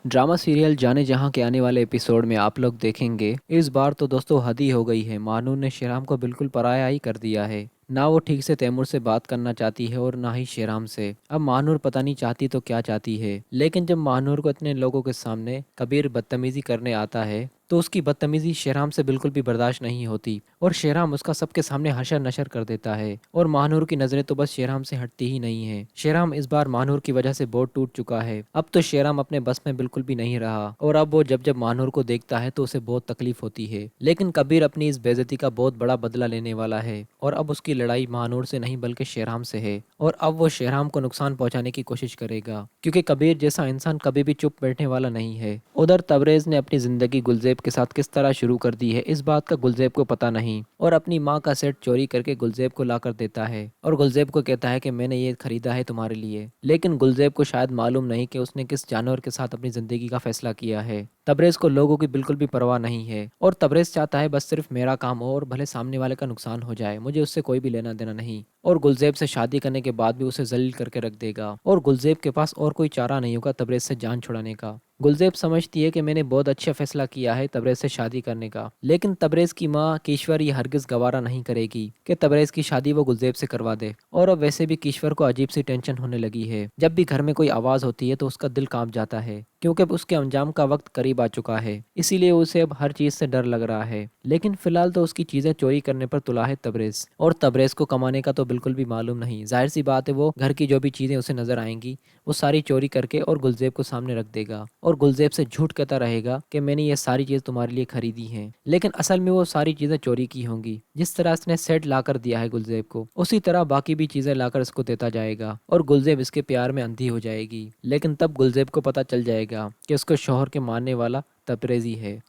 Drama serial जाने जहाँ के आने वाले एपिसोड में आप लोग देखेंगे, इस बार तो दोस्तों हद ही हो गई है। मानूर ने शेराम को बिल्कुल पराया ही कर दिया है। ना वो ठीक से तैमूर से बात करना चाहती है और ना ही शेराम से। अब मानूर पता नहीं चाहती तो क्या चाहती है, लेकिन जब मानूर को इतने लोगों के सामने कबीर बदतमीजी करने आता है तो उसकी बदतमीजी शेराम से बिल्कुल भी बर्दाश्त नहीं होती और शेराम उसका सबके सामने हशर नशर कर देता है। और मानूर की नजरें तो बस शेराम से हटती ही नहीं है। शेराम इस बार मानूर की वजह से बहुत टूट चुका है। अब तो शेराम अपने बस में बिल्कुल भी नहीं रहा और अब वो जब जब मानूर को देखता है तो उसे बहुत तकलीफ होती है। लेकिन कबीर अपनी इस बेइज्जती का बहुत बड़ा बदला लेने वाला है और अब उसकी लड़ाई मानूर से नहीं बल्कि शेराम से है। और अब वो शेराम को नुकसान पहुंचाने की कोशिश करेगा, क्योंकि कबीर जैसा इंसान कभी भी चुप बैठने वाला नहीं है। उधर तबरेज ने अपनी जिंदगी गुलजेब के साथ किस तरह शुरू कर दी है, इस बात का गुलजेब को पता नहीं, और अपनी माँ का सेट चोरी करके गुलजेब को लाकर देता है और गुलजेब को कहता है कि मैंने ये खरीदा है तुम्हारे लिए। लेकिन गुलजेब को शायद मालूम नहीं कि उसने किस जानवर के साथ अपनी जिंदगी का फैसला किया है। तबरेज को लोगों की बिल्कुल भी परवाह नहीं है और तबरेज चाहता है बस सिर्फ मेरा काम हो और भले सामने वाले का नुकसान हो जाए, मुझे उससे कोई भी लेना देना नहीं। और गुलजेब से शादी करने के बाद भी उसे जलील करके रख देगा और गुलजेब के पास और कोई चारा नहीं होगा तबरेज से जान छुड़ाने का। गुलजेब समझती है कि मैंने बहुत अच्छा फैसला किया है तबरेज से शादी करने का, लेकिन तबरेज की माँ किश्वर ये हरगिज गवारा नहीं करेगी कि तबरेज की शादी वो गुलजेब से करवा दे। और अब वैसे भी किश्वर को अजीब सी टेंशन होने लगी है। जब भी घर में कोई आवाज होती है तो उसका दिल कांप जाता है, क्योंकि अब उसके अंजाम का वक्त करीब आ चुका है। इसीलिए उसे अब हर चीज से डर लग रहा है। लेकिन फिलहाल तो उसकी चीजें चोरी करने पर तुला है तबरेज, और तबरेज को कमाने का तो बिल्कुल भी मालूम नहीं। जाहिर सी बात है वो घर की जो भी चीजें उसे नजर आएंगी वो सारी चोरी करके और गुलजेब को सामने रख देगा और गुलजेब से झूठ कहता रहेगा कि मैंने ये सारी चीज तुम्हारे लिए खरीदी हैं, लेकिन असल में वो सारी चीजें चोरी की होंगी। जिस तरह इसने सेट लाकर दिया है गुलजेब को, उसी तरह बाकी भी चीजें लाकर इसको देता जाएगा और गुलजेब इसके प्यार में अंधी हो जाएगी। लेकिन तब गुलजेब को पता चल जाएगा कि उसको शोहर के मानने वाला तबरेज ही है।